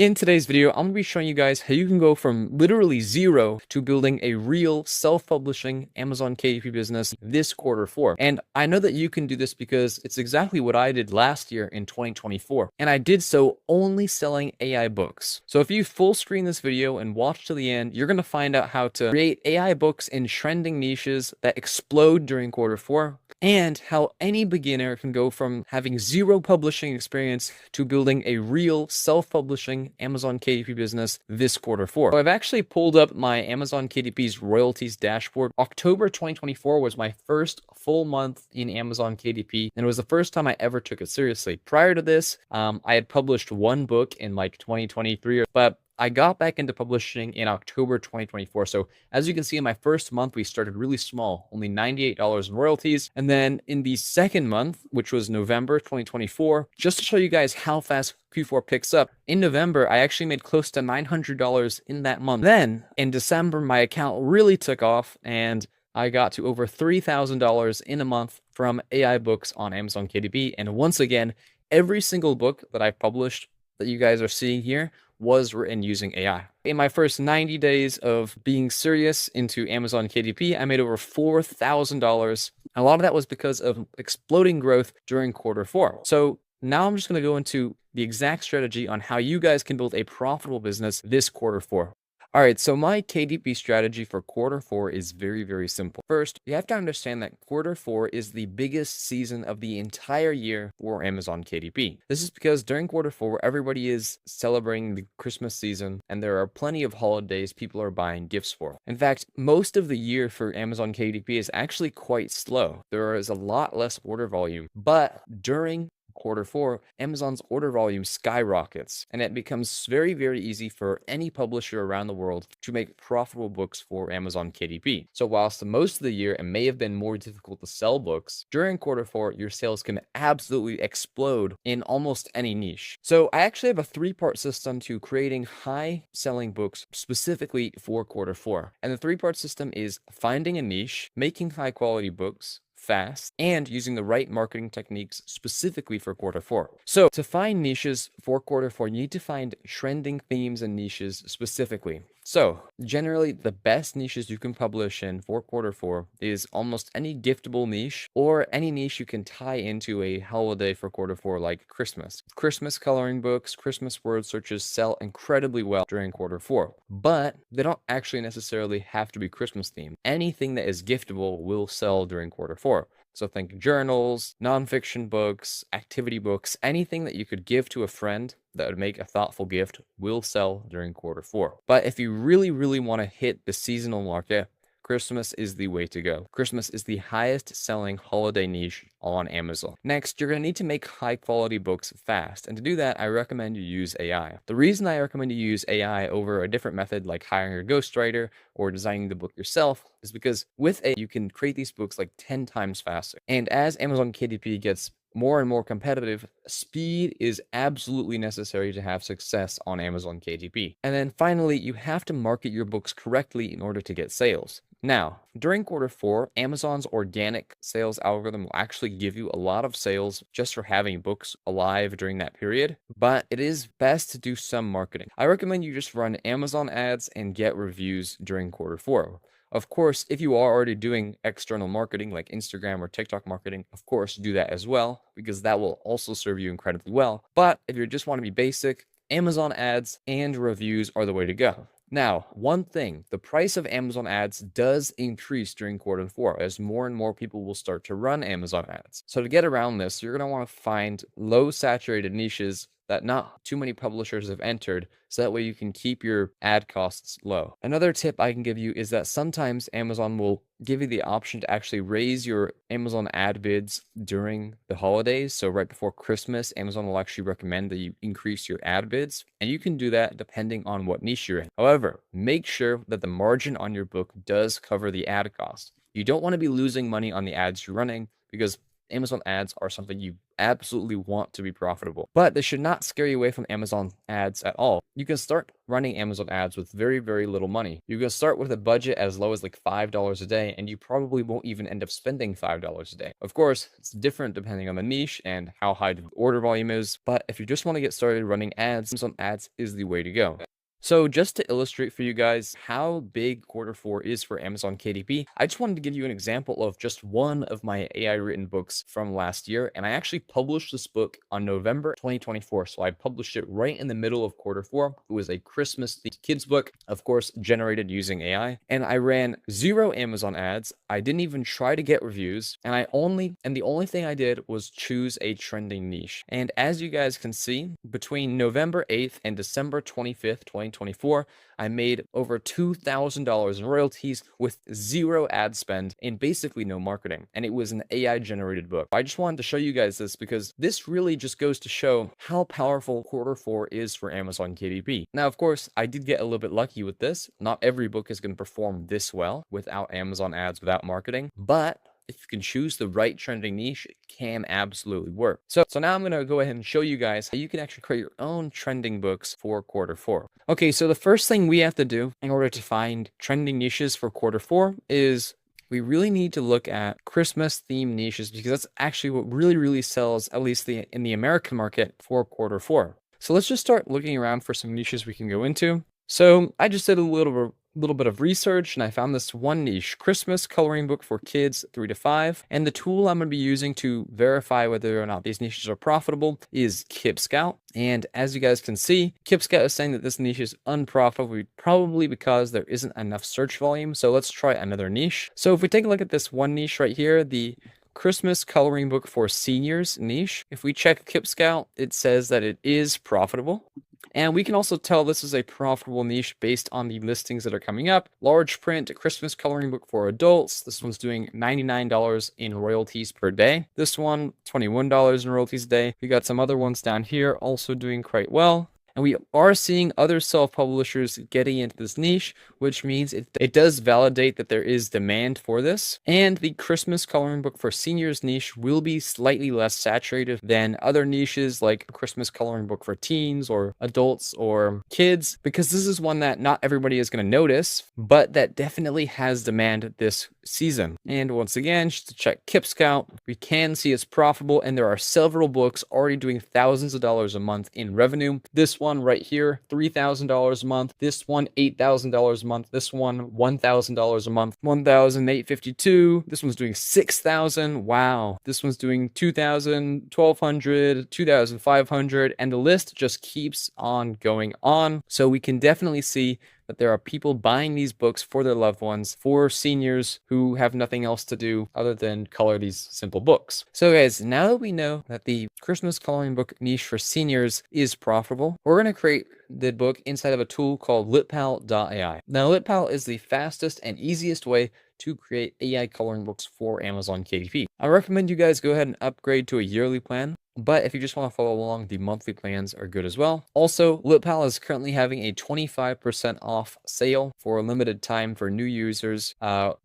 In today's video, I'm going to be showing you guys how you can go from literally zero to building a real self-publishing Amazon KDP business this Q4. And I know that you can do this because it's exactly what I did last year in 2024. And I did so only selling AI books. So if you full screen this video and watch to the end, you're going to find out how to create AI books in trending niches that explode during Q4, and how any beginner can go from having zero publishing experience to building a real self-publishing Amazon KDP business this Q4. So I've actually pulled up my Amazon KDP's royalties dashboard. October 2024 was my first full month in Amazon KDP, and it was the first time I ever took it seriously. Prior to this, I had published one book in like 2023, but I got back into publishing in October 2024. So as you can see, in my first month, we started really small, only $98 in royalties. And then in the second month, which was November 2024, just to show you guys how fast Q4 picks up, in November, I actually made close to $900 in that month. Then in December, my account really took off and I got to over $3,000 in a month from AI books on Amazon KDP. And once again, every single book that I published that you guys are seeing here was written using AI. In my first 90 days of being serious into Amazon KDP, I made over $4,000. A lot of that was because of exploding growth during Q4. So now I'm just going to go into the exact strategy on how you guys can build a profitable business this Q4. All right, so my KDP strategy for Q4 is very, very simple. First, you have to understand that Q4 is the biggest season of the entire year for Amazon KDP. This is because during Q4, everybody is celebrating the Christmas season, and there are plenty of holidays people are buying gifts for. In fact, most of the year for Amazon KDP is actually quite slow. There is a lot less order volume, but during Q4, Amazon's order volume skyrockets, and it becomes very, very easy for any publisher around the world to make profitable books for Amazon KDP. So whilst most of the year it may have been more difficult to sell books, during Q4, your sales can absolutely explode in almost any niche. So I actually have a three-part system to creating high-selling books specifically for Q4. And the three-part system is finding a niche, making high-quality books fast, and using the right marketing techniques specifically for Q4. So to find niches for Q4, you need to find trending themes and niches specifically. So generally, the best niches you can publish in for Q4 is almost any giftable niche or any niche you can tie into a holiday for Q4 like Christmas. Christmas coloring books, Christmas word searches sell incredibly well during Q4, but they don't actually necessarily have to be Christmas themed. Anything that is giftable will sell during Q4. So think journals, nonfiction books, activity books, anything that you could give to a friend that would make a thoughtful gift will sell during Q4. But if you really, really want to hit the seasonal market, Christmas is the way to go. Christmas is the highest selling holiday niche on Amazon. Next, you're going to need to make high quality books fast. And to do that, I recommend you use AI. The reason I recommend you use AI over a different method like hiring a ghostwriter or designing the book yourself is because with AI, you can create these books like 10 times faster. And as Amazon KDP gets more and more competitive, speed is absolutely necessary to have success on Amazon KDP. And then finally, you have to market your books correctly in order to get sales. Now, during Q4, Amazon's organic sales algorithm will actually give you a lot of sales just for having books alive during that period, but it is best to do some marketing. I recommend you just run Amazon ads and get reviews during Q4. Of course, if you are already doing external marketing like Instagram or TikTok marketing, of course, do that as well, because that will also serve you incredibly well. But if you just want to be basic, Amazon ads and reviews are the way to go. Now, one thing, the price of Amazon ads does increase during Q4 as more and more people will start to run Amazon ads. So to get around this, you're going to want to find low saturated niches that not too many publishers have entered, so that way you can keep your ad costs low. Another tip I can give you is that sometimes Amazon will give you the option to actually raise your Amazon ad bids during the holidays. So right before Christmas, Amazon will actually recommend that you increase your ad bids, and you can do that depending on what niche you're in. However, make sure that the margin on your book does cover the ad cost. You don't want to be losing money on the ads you're running, because Amazon ads are something you absolutely want to be profitable, but they should not scare you away from Amazon ads at all. You can start running Amazon ads with very, very little money. You can start with a budget as low as like $5 a day, and you probably won't even end up spending $5 a day. Of course, it's different depending on the niche and how high the order volume is, but if you just want to get started running ads, Amazon ads is the way to go. So just to illustrate for you guys how big Q4 is for Amazon KDP, I just wanted to give you an example of just one of my AI written books from last year. And I actually published this book on November 2024. So I published it right in the middle of Q4. It was a Christmas kids book, of course, generated using AI. And I ran 0 Amazon ads. I didn't even try to get reviews. And the only thing I did was choose a trending niche. And as you guys can see, between November 8th and December 25th, 2024, I made over $2,000 in royalties with 0 ad spend and basically no marketing. And it was an AI generated book. I just wanted to show you guys this because this really just goes to show how powerful Q4 is for Amazon KDP. Now, of course, I did get a little bit lucky with this. Not every book is going to perform this well without Amazon ads, without marketing, but if you can choose the right trending niche, it can absolutely work. So now I'm going to go ahead and show you guys how you can actually create your own trending books for Q4. Okay, so the first thing we have to do in order to find trending niches for Q4 is we really need to look at Christmas themed niches because that's actually what really sells, at least in the American market, for Q4. So let's just start looking around for some niches we can go into. So I just did a little bit of research and I found this one niche, Christmas coloring book for kids 3 to 5. And the tool I'm going to be using to verify whether or not these niches are profitable is KipScout. And as you guys can see, KipScout is saying that this niche is unprofitable, probably because there isn't enough search volume. So let's try another niche. So if we take a look at this one niche right here, the Christmas coloring book for seniors niche, if we check KipScout, it says that it is profitable. And we can also tell this is a profitable niche based on the listings that are coming up. Large print Christmas coloring book for adults. This one's doing $99 in royalties per day. This one, $21 in royalties a day. We got some other ones down here also doing quite well. And we are seeing other self-publishers getting into this niche, which means it does validate that there is demand for this. And the Christmas coloring book for seniors niche will be slightly less saturated than other niches like a Christmas coloring book for teens or adults or kids, because this is one that not everybody is going to notice, but that definitely has demand this season. And once again, just to check KipScout, we can see it's profitable and there are several books already doing thousands of dollars a month in revenue. This one right here, $3,000 a month. This one, $8,000 a month. This one, $1,000 a month. $1,852. This one's doing $6,000. Wow. This one's doing $2,000, $1,200, $2,500, and the list just keeps on going on. So we can definitely see that there are people buying these books for their loved ones, for seniors who have nothing else to do other than color these simple books. So guys, now that we know that the Christmas coloring book niche for seniors is profitable, we're going to create the book inside of a tool called litpal.ai. Now, Litpal is the fastest and easiest way to create AI coloring books for Amazon KDP. I recommend you guys go ahead and upgrade to a yearly plan, but if you just want to follow along, the monthly plans are good as well. Also, Litpal is currently having a 25% off sale for a limited time for new users.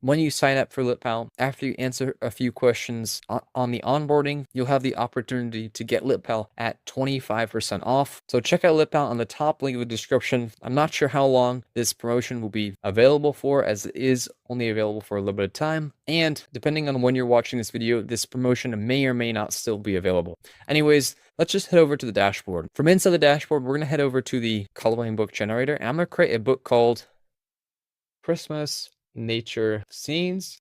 When you sign up for Litpal, after you answer a few questions on the onboarding, you'll have the opportunity to get Litpal at 25% off. So check out Litpal on the top link of the description. I'm not sure how long this promotion will be available for, as it is only available for a little bit of time. And depending on when you're watching this video, this promotion may or may not still be available. Anyways, let's just head over to the dashboard. From inside the dashboard, we're going to head over to the coloring book generator, and I'm going to create a book called Christmas Nature Scenes.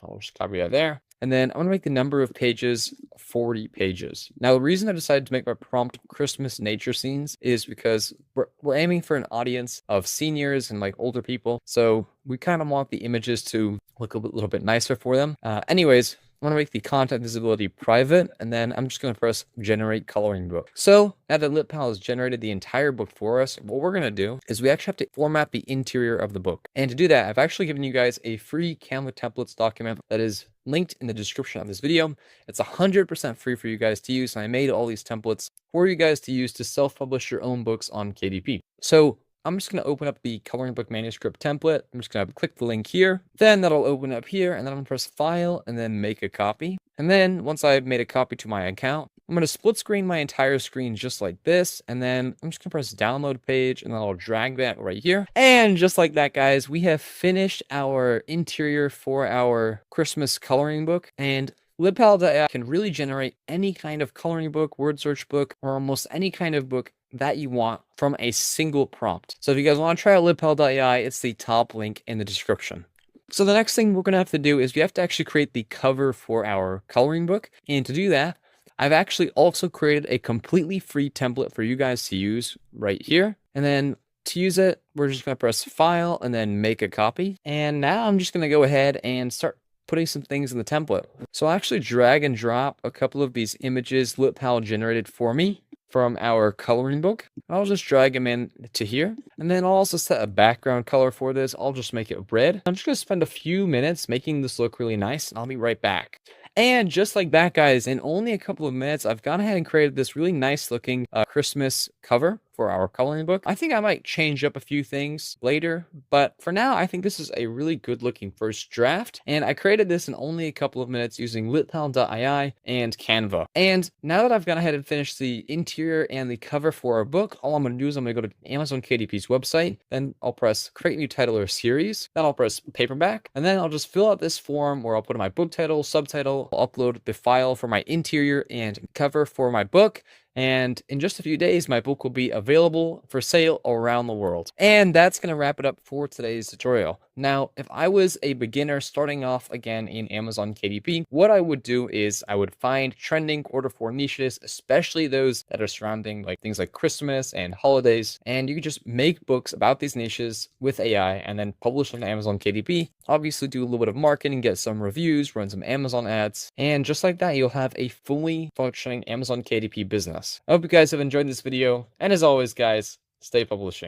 I'll just copy that there. And then I'm going to make the number of pages 40 pages. Now, the reason I decided to make my prompt Christmas nature scenes is because we're aiming for an audience of seniors and like older people. So we kind of want the images to look a little bit nicer for them. Anyways, I'm going to make the content visibility private, and then I'm just going to press generate coloring book. So now that Litpal has generated the entire book for us, what we're going to do is we actually have to format the interior of the book. And to do that, I've actually given you guys a free Canva templates document that is linked in the description of this video. It's 100% free for you guys to use, and I made all these templates for you guys to use to self-publish your own books on KDP. So I'm just going to open up the coloring book manuscript template. I'm just going to click the link here. Then that'll open up here, and then I'm going to press file and then make a copy. And then once I've made a copy to my account, I'm going to split screen my entire screen just like this. And then I'm just going to press download page and then I'll drag that right here. And just like that, guys, we have finished our interior for our Christmas coloring book. And LibPal.ai can really generate any kind of coloring book, word search book, or almost any kind of book that you want from a single prompt. So if you guys want to try out LibPal.ai, it's the top link in the description. So the next thing we're going to have to do is we have to actually create the cover for our coloring book. And to do that, I've actually also created a completely free template for you guys to use right here. And then to use it, we're just going to press file and then make a copy. And now I'm just going to go ahead and start putting some things in the template. So I'll actually drag and drop a couple of these images LibPal generated for me from our coloring book. I'll just drag them in to here. And then I'll also set a background color for this. I'll just make it red. I'm just going to spend a few minutes making this look really nice, and I'll be right back. And just like that, guys, in only a couple of minutes, I've gone ahead and created this really nice looking Christmas cover for our coloring book. I think I might change up a few things later, but for now, I think this is a really good looking first draft. And I created this in only a couple of minutes using LibPal.ai and CANVA. And now that I've gone ahead and finished the interior and the cover for our book, all I'm going to do is I'm going to go to Amazon KDP's website. Then I'll press create new title or series. Then I'll press paperback. And then I'll just fill out this form where I'll put in my book title, subtitle. I'll upload the file for my interior and cover for my book. And in just a few days, my book will be available for sale around the world. And that's going to wrap it up for today's tutorial. Now, if I was a beginner starting off again in Amazon KDP, what I would do is I would find trending Q4 niches, especially those that are surrounding like things like Christmas and holidays. And you could just make books about these niches with AI and then publish them to Amazon KDP. Obviously do a little bit of marketing, get some reviews, run some Amazon ads. And just like that, you'll have a fully functioning Amazon KDP business. I hope you guys have enjoyed this video. And as always, guys, stay publishing.